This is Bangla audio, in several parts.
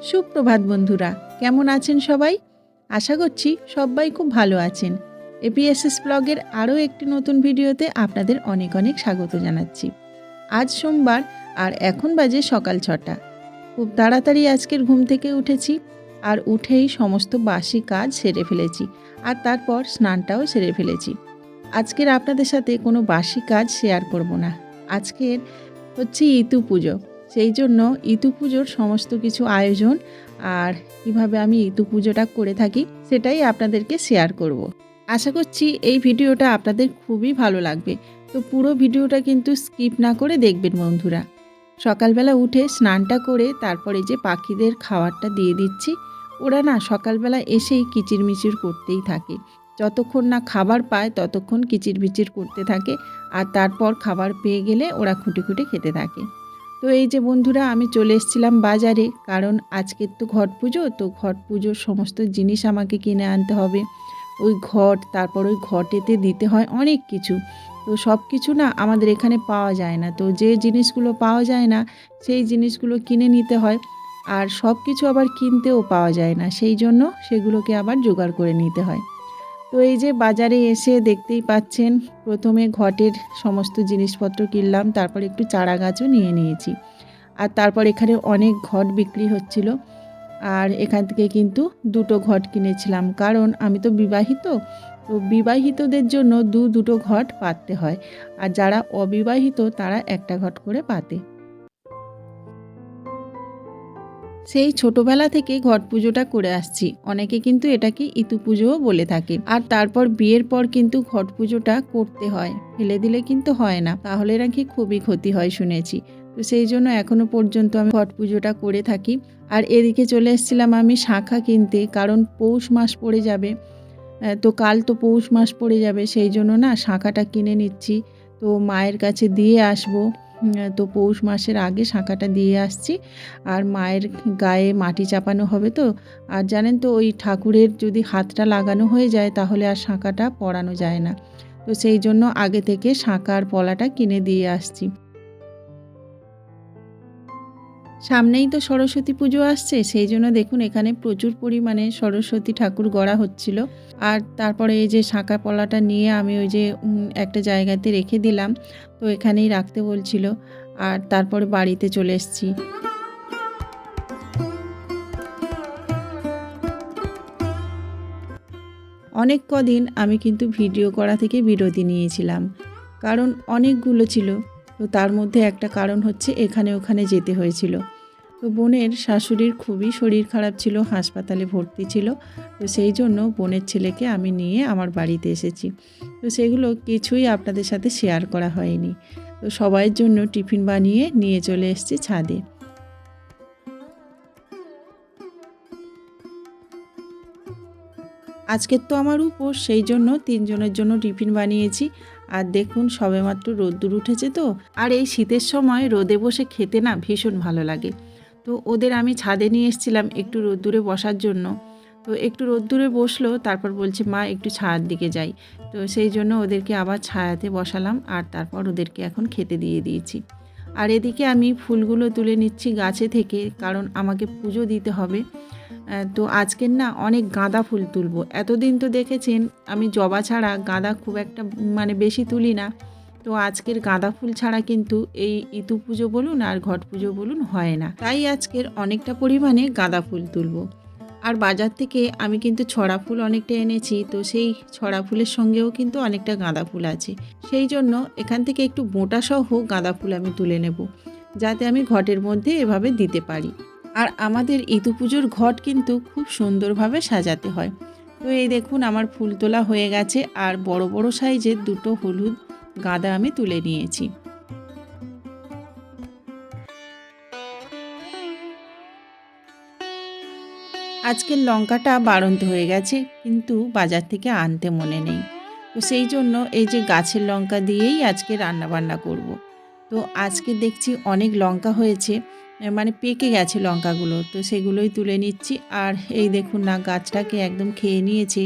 সুপ্রভাত বন্ধুরা, কেমন আছেন সবাই? আশা করছি সবাই খুব ভালো আছেন। এপিএসএস ব্লগের আরও একটি নতুন ভিডিওতে আপনাদের অনেক অনেক স্বাগত জানাচ্ছি। আজ সোমবার আর এখন বাজে সকাল 6টা। খুব তাড়াতাড়ি আজকের ঘুম থেকে উঠেছি আর উঠেই সমস্ত বাসি কাজ সেরে ফেলেছি আর তারপর স্নানটাও সেরে ফেলেছি। আজকের আপনাদের সাথে কোনো বাসি কাজ শেয়ার করব না। আজকের হচ্ছে ইতু পুজো, সেই জন্য ইতু পুজোর সমস্ত কিছু আয়োজন আর কিভাবে আমি ইতু পুজোটা করে থাকি সেটাই আপনাদেরকে শেয়ার করব। আশা করছি এই ভিডিওটা আপনাদের খুবই ভালো লাগবে, তো পুরো ভিডিওটা কিন্তু স্কিপ না করে দেখবেন বন্ধুরা। সকালবেলা উঠে স্নানটা করে তারপরে যে পাখিদের খাবারটা দিয়ে দিচ্ছি। ওরা না সকালবেলা এসেই কিচিরমিচির করতেই থাকে, যতক্ষণ না খাবার পায় ততক্ষণ কিচিরমিচির করতে থাকে আর তারপর খাবার পেয়ে গেলে ওরা খুঁটে খুঁটে খেতে থাকে। তো এই যে বন্ধুরা, আমি চলে এসেছিলাম বাজারে, কারণ আজকের তো ঘট পুজো, তো ঘট পুজোর সমস্ত জিনিস আমাকে কিনে আনতে হবে। ওই ঘট, তারপর ওই ঘটেতে দিতে হয় অনেক কিছু। তো সব কিছু না আমাদের এখানে পাওয়া যায় না, তো যে জিনিসগুলো পাওয়া যায় না সেই জিনিসগুলো কিনে নিতে হয়। আর সব কিছু আবার কিনতেও পাওয়া যায় না, সেই জন্য সেগুলোকে আবার জোগাড় করে নিতে হয়। তো এই যে বাজারে এসে দেখতেই পাচ্ছেন, প্রথমে ঘটের সমস্ত জিনিসপত্র কিনলাম, তারপর একটু চারা গাছও নিয়ে নিয়েছি। আর তারপর এখানে অনেক ঘট বিক্রি হচ্ছিল, আর এখান থেকে কিন্তু দুটো ঘট কিনেছিলাম, কারণ আমি তো বিবাহিত, তো বিবাহিতদের জন্য দুটো ঘট পাততে হয়, আর যারা অবিবাহিত তারা একটা ঘট করে পাতে। সেই ছোটবেলা থেকে ঘট পুজোটা করে আসছি, অনেকে কিন্তু এটাকে ইতু পুজোও বলে থাকে। আর তারপর বিয়ের পর কিন্তু ঘট পুজোটা করতে হয়, ফেলে দিলে কিন্তু হয় না, তাহলে নাকি খুবই ক্ষতি হয় শুনেছি। তো সেই জন্য এখনো পর্যন্ত আমি ঘট পুজোটা করে থাকি। আর এদিকে চলে এসেছিলাম আমি শাঁখা কিনতে, কারণ পৌষ মাস পড়ে যাবে। তো কাল তো পৌষ মাস পড়ে যাবে, সেই জন্য না শাঁখাটা কিনে নিচ্ছি, তো মায়ের কাছে দিয়ে আসবো। তো পৌষ মাসের আগে শাঁখাটা দিয়ে আসছি। আর মায়ের গায়ে মাটি চাপানো হবে তো, আর জানেন তো ওই ঠাকুরের যদি হাতটা লাগানো হয়ে যায় তাহলে আর শাঁখাটা পরানো যায় না, তো সেই জন্য আগে থেকে শাঁখার পলাটা কিনে দিয়ে আসছি। সামনেই তো সরস্বতী পুজো আসছে, সেই জন্য দেখুন এখানে প্রচুর পরিমাণে সরস্বতী ঠাকুর গড়া হচ্ছিল। আর তারপরে এই যে শাঁখা পলাটা নিয়ে আমি ওই যে একটা জায়গাতে রেখে দিলাম, তো এখানেই রাখতে বলছিল। আর তারপরে বাড়িতে চলে এসেছি। অনেক কদিন আমি কিন্তু ভিডিও করা থেকে বিরতি নিয়েছিলাম, কারণ অনেকগুলো ছিল। তো তার মধ্যে একটা কারণ হচ্ছে এখানে ওখানে যেতে হয়েছিল। তো বোনের শাশুড়ির খুবই শরীর খারাপ ছিল, হাসপাতালে ভর্তি ছিল, তো সেই জন্য বোনের ছেলেকে আমি নিয়ে আমার বাড়িতে এসেছি। তো সেগুলো কিছুই আপনাদের সাথে শেয়ার করা হয়নি। তো সবাইয়ের জন্য টিফিন বানিয়ে নিয়ে চলে এসেছি ছাদে। আজকের তো আমার উপোস, সেই জন্য 3 জনের জন্য টিফিন বানিয়েছি। আর দেখুন সবেমাত্র রোদ্দুর উঠেছে তো, আর এই শীতের সময় রোদে বসে খেতে না ভীষণ ভালো লাগে। তো ওদের আমি ছাদে নিয়ে এসেছিলাম একটু রোদ্দুরে বসার জন্য। তো একটু রোদ্দুরে বসলো, তারপর বলছে মা একটু ছায়ার দিকে যাই। তো সেই জন্য ওদেরকে আবার ছায়াতে বসালাম, আর তারপর ওদেরকে এখন খেতে দিয়ে দিয়েছি। আর এদিকে আমি ফুলগুলো তুলে নিচ্ছি গাছে থেকে, কারণ আমাকে পুজো দিতে হবে। তো আজকের না অনেক গাঁদা ফুল তুলব। এতদিন তো দেখেছেন আমি জবা ছাড়া গাঁদা খুব একটা বেশি তুলি না। তো আজকের গাঁদা ফুল ছাড়া কিন্তু এই ইতু পুজো বলুন আর ঘট পুজো বলুন হয় না, তাই আজকের অনেকটা পরিমাণে গাঁদা ফুল তুলব। আর বাজার থেকে আমি কিন্তু ছড়া ফুল অনেকটা এনেছি, তো সেই ছড়া ফুলের সঙ্গেও কিন্তু অনেকটা গাঁদা ফুল আছে, সেই জন্য এখান থেকে একটু মোটা সহ গাঁদা ফুল আমি তুলে নেব, যাতে আমি ঘটের মধ্যে এভাবে দিতে পারি। আর আমাদের ইতু পুজোর ঘট কিন্তু খুব সুন্দরভাবে সাজাতে হয়। তো এই দেখুন আমার ফুল তোলা হয়ে গেছে, আর বড় বড় সাইজের দুটো হলুদ গাঁদা আমি তুলে নিয়েছি। আজকের লঙ্কাটা বাড়ন্ত হয়ে গেছে, কিন্তু বাজার থেকে আনতে মনে নেই, তো সেই জন্য এই যে গাছের লঙ্কা দিয়েই আজকে রান্নাবান্না করব। তো আজকে দেখছি অনেক লঙ্কা হয়েছে, পেকে গেছে লঙ্কাগুলো, তো সেগুলোই তুলে নিচ্ছি। আর এই দেখুন না গাছটাকে একদম খেয়ে নিয়েছে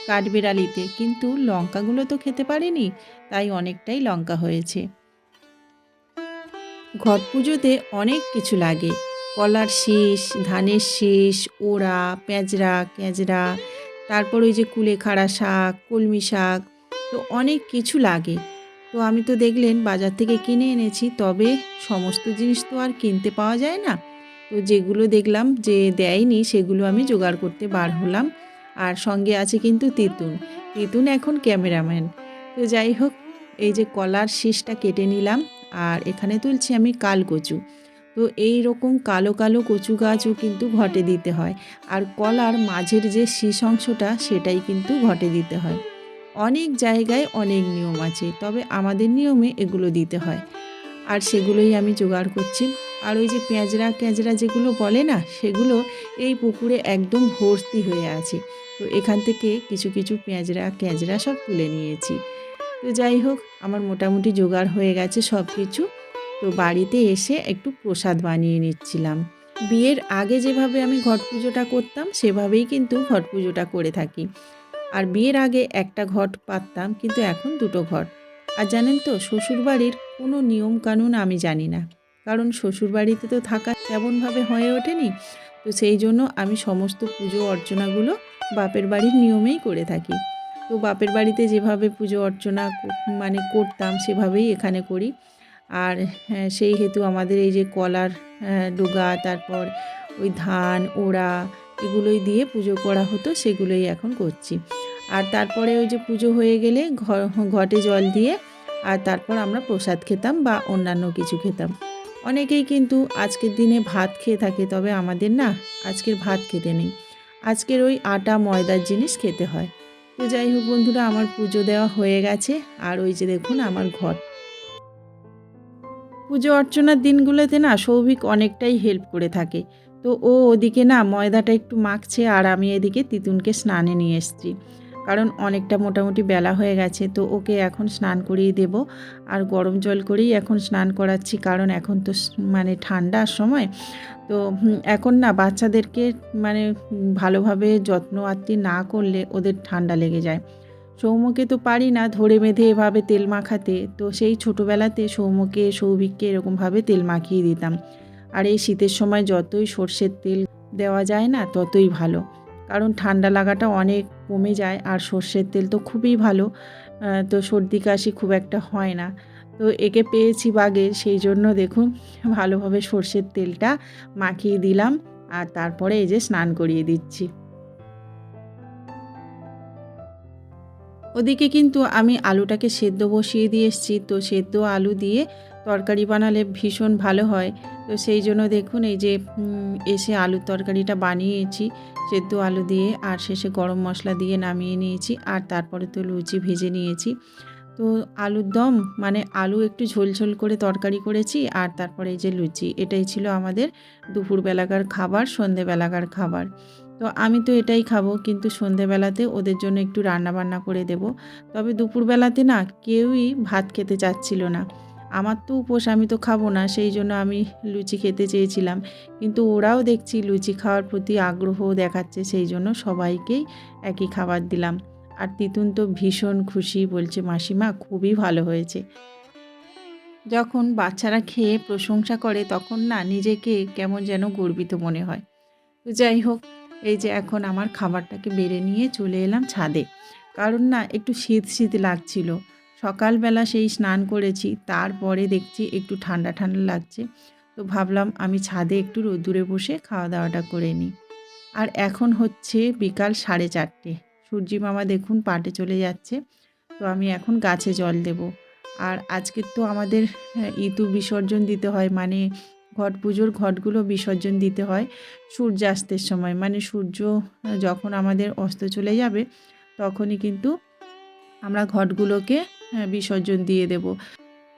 কাঠবেড়ালিতে, কিন্তু লঙ্কাগুলো তো খেতে পারেনি, তাই অনেকটাই লঙ্কা হয়েছে। ঘট পুজোতে অনেক কিছু লাগে, কলার শীষ, ধানের শীষ, ওড়া, প্যাঁচড়া, ক্যাঁচড়া, তারপর ওই যে কুলেখাড়া শাক, কলমি শাক, তো অনেক কিছু লাগে। তো আমি তো দেখলেন বাজার থেকে কিনে এনেছি, তবে সমস্ত জিনিস তো আর কিনতে পাওয়া যায় না। তো যেগুলো দেখলাম যে দেয়নি সেগুলো আমি জোগাড় করতে বার হলাম। আর সঙ্গে আছে কিন্তু তিতুন। তিতুন এখন ক্যামেরাম্যান। তো যাই হোক, এই যে কলার শীষটা কেটে নিলাম, আর এখানে তুলছি আমি কালকচু। তো এই রকম কালো কালো কচু গাছও কিন্তু ঘটে দিতে হয়। আর কলার মাঝের যে শীষ অংশটা সেটাই কিন্তু ঘটে দিতে হয়। অনেক জায়গায় অনেক নিয়ম আছে, তবে আমাদের নিয়মে এগুলো দিতে হয়। আর সেগুলোই আমি জোগাড় করছি। আর ওই যে পেঁয়াজরা ক্যাঁচড়া যেগুলো বলে না, সেগুলো এই পুকুরে একদম ভর্তি হয়ে আছে। তো এখান থেকে কিছু কিছু পেঁয়াজরা ক্যাঁচড়া সব তুলে নিয়েছি। তো যাই হোক, আমার মোটামুটি জোগাড় হয়ে গেছে সব কিছু। তো বাড়িতে এসে একটু প্রসাদ বানিয়ে নিচ্ছিলাম। বিয়ের আগে যেভাবে আমি ঘট পুজোটা করতাম সেভাবেই কিন্তু ঘট পুজোটা করে থাকি। আর বিয়ের আগে একটা ঘট পাততাম, কিন্তু এখন দুটো ঘট। আর জানেন তো, শ্বশুরবাড়ির কোনো নিয়মকানুন আমি জানি না, কারণ শ্বশুরবাড়িতে তো থাকা তেমনভাবে হয়ে ওঠেনি। তো সেই জন্য আমি সমস্ত পুজো অর্চনাগুলো বাপের বাড়ির নিয়মেই করে থাকি। তো বাপের বাড়িতে যেভাবে পুজো অর্চনা মানে করতাম সেভাবেই এখানে করি। আর হ্যাঁ, সেই হেতু আমাদের এই যে কলার ডোগা, তারপর ওই ধান ওড়া, এগুলোই দিয়ে পুজো করা হতো, সেগুলোই এখন করছি। আর তারপরে ওই যে পুজো হয়ে গেলে ঘটে জল দিয়ে আর তারপর আমরা প্রসাদ খেতাম বা অন্যান্য কিছু খেতাম। অনেকেই কিন্তু আজকের দিনে ভাত খেয়ে থাকে, তবে আমাদের না, আজকের ভাত খেতে নেই। আজকের ওই আটা ময়দার জিনিস খেতে হয়। তো যাই হোক বন্ধুরা, আমার পুজো দেওয়া হয়ে গেছে। আর ওই যে দেখুন আমার ঘট। পুজো অর্চনার দিনগুলোতে না সৌভিক অনেকটাই হেল্প করে থাকে। তো ও ওদিকে না ময়দাটা একটু মাখছে, আর আমি এদিকে তিতুনকে স্নানে নিয়ে এসেছি। কারণ অনেকটা মোটামুটি বেলা হয়ে গেছে, তো ওকে এখন স্নান করিয়ে দেব। আর গরম জল করেই এখন স্নান করাচ্ছি, কারণ এখন তো মানে ঠান্ডার সময়। তো এখন না বাচ্চাদেরকে মানে ভালোভাবে যত্ন আত্তি না করলে ওদের ঠান্ডা লেগে যায়। সৌম্যকে তো পারি না ধরে বেঁধে এভাবে তেল মাখাতে, তো সেই ছোটোবেলাতে সৌম্যকে সৌভিককে এরকমভাবে তেল মাখিয়ে দিতাম। আর এই শীতের সময় যতই সর্ষের তেল দেওয়া যায় না ততই ভালো, কারণ ঠান্ডা লাগাটা অনেক কমে যায়। আর সর্ষের তেল তো খুবই ভালো, তো সর্দি কাশি খুব একটা হয় না। তো একে পেয়েছি বাগে, সেই জন্য দেখুন ভালোভাবে সর্ষের তেলটা মাখিয়ে দিলাম, আর তারপরে এই যে স্নান করিয়ে দিচ্ছি। ওদিকে কিন্তু আমি আলুটাকে সেদ্ধ বসিয়ে দিয়ে এসেছি। তো সেদ্ধ আলু দিয়ে তরকারি বানালে ভীষণ ভালো হয়। তো সেই জন্য দেখুন এই যে এসে আলুর তরকারিটা বানিয়েছি সেদ্ধ আলু দিয়ে, আর শেষে গরম মশলা দিয়ে নামিয়ে নিয়েছি। আর তারপরে তো লুচি ভেজে নিয়েছি। তো আলুর দম মানে আলু একটু ঝোল ঝোল করে তরকারি করেছি, আর তারপরে এই যে লুচি, এটাই ছিল আমাদের দুপুরবেলাকার খাবার, সন্ধেবেলাকার খাবার। তো আমি তো এটাই খাবো, কিন্তু সন্ধেবেলাতে ওদের জন্য একটু রান্না বান্না করে দেব। তবে দুপুরবেলাতে না কেউই ভাত খেতে চাচ্ছিল না। আমার তো উপোস, আমি তো খাবো না, সেই জন্য আমি লুচি খেতে চেয়েছিলাম। কিন্তু ওরাও দেখছি লুচি খাওয়ার প্রতি আগ্রহ দেখাচ্ছে, সেই জন্য সবাইকেই একই খাবার দিলাম। আর তিতুন তো ভীষণ খুশি, বলছে মাসিমা খুবই ভালো হয়েছে। যখন বাচ্চারা খেয়ে প্রশংসা করে তখন না নিজেকে কেমন যেন গর্বিত মনে হয়। তো যাই হোক, এই যে এখন আমার খাবারটাকে বেড়ে নিয়ে চলে এলাম ছাদে, কারণ না একটু শীত শীত লাগছিল। সকালবেলা সেই স্নান করেছি, তারপরে দেখছি একটু ঠান্ডা ঠান্ডা লাগছে। তো ভাবলাম আমি ছাদে একটু রোদ্দুরে বসে খাওয়া দাওয়াটা করে নিই। আর এখন হচ্ছে বিকাল 4:30। সূর্যি মামা দেখুন পাটে চলে যাচ্ছে। তো আমি এখন গাছে জল দেব। আর আজকে তো আমাদের ইতু বিসর্জন দিতে হয়, মানে ঘট পুজোর ঘটগুলো বিসর্জন দিতে হয় সূর্যাস্তের সময়, মানে সূর্য যখন আমাদের অস্ত চলে যাবে তখনই কিন্তু আমরা ঘটগুলোকে বিসর্জন দিয়ে দেব।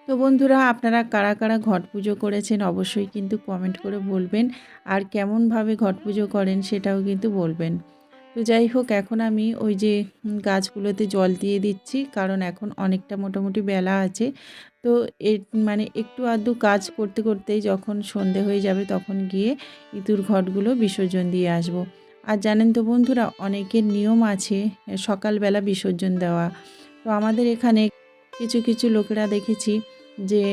তো বন্ধুরা, আপনারা কারা কারা ঘট পুজো করেছেন অবশ্যই কিন্তু কমেন্ট করে বলবেন, আর কেমনভাবে ঘট পুজো করেন সেটাও কিন্তু বলবেন। তো যাই হোক, এখন আমি ওই যে গাছগুলোতে জল দিয়ে দিচ্ছি, কারণ এখন অনেকটা মোটামুটি বেলা আছে। তো মানে একটু আধটু কাজ করতে করতেই যখন সন্ধে হয়ে যাবে তখন গিয়ে ইঁতুর ঘটগুলো বিসর্জন দিয়ে আসব। আর জানেন তো বন্ধুরা, অনেকের নিয়ম আছে সকালবেলা বিসর্জন দেওয়া। তো আমাদের এখানে কিছু কিছু লোকেরা দেখেছি যে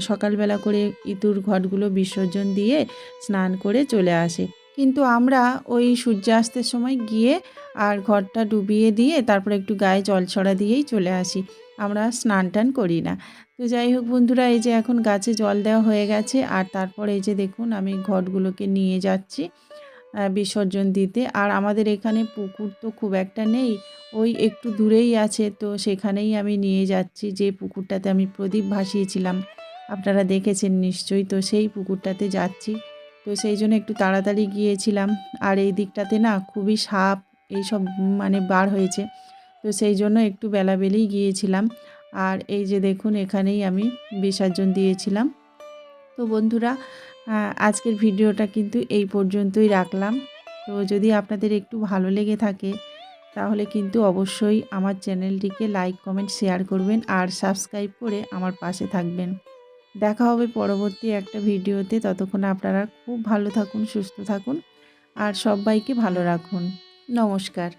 সকালবেলা করে ইঁতুর ঘটগুলো বিসর্জন দিয়ে স্নান করে চলে আসে। কিন্তু আমরা ওই সূর্যাস্তের সময় গিয়ে আর ঘরটা ডুবিয়ে দিয়ে তারপরে একটু গায়ে জল ছড়া দিয়েই চলে আসি। আমরা স্নান টান করি না। তো যাই হোক বন্ধুরা, এই যে এখন গাছে জল দেওয়া হয়ে গেছে আর তারপরে এই যে দেখুন আমি ঘটগুলোকে নিয়ে যাচ্ছি বিসর্জন দিতে। আর আমাদের এখানে পুকুর তো খুব একটা নেই, ওই একটু দূরেই আছে, তো সেখানেই আমি নিয়ে যাচ্ছি। যে পুকুরটাতে আমি প্রদীপ ভাসিয়েছিলাম আপনারা দেখেছেন নিশ্চয়ই, তো সেই পুকুরটাতে যাচ্ছি। তো সেই জন্য একটু তাড়াতাড়ি গিয়েছিলাম। আর এই দিকটাতে না খুবই সাপ এইসব মানে বার হয়েছে, তো সেই জন্য একটু বেলাবেলি গিয়েছিলাম। আর এই যে দেখুন এখানেই আমি বিসর্জন দিয়েছিলাম। তো বন্ধুরা, আজকের ভিডিওটা কিন্তু এই পর্যন্তই রাখলাম। তো যদি আপনাদের একটু ভালো লেগে থাকে তাহলে কিন্তু অবশ্যই আমার চ্যানেলটিকে লাইক কমেন্ট শেয়ার করবেন আর সাবস্ক্রাইব করে আমার পাশে থাকবেন। দেখা হবে পরবর্তী একটা ভিডিওতে। ততক্ষণ আপনারা খুব ভালো থাকুন, সুস্থ থাকুন আর সবাইকে ভালো রাখুন। নমস্কার।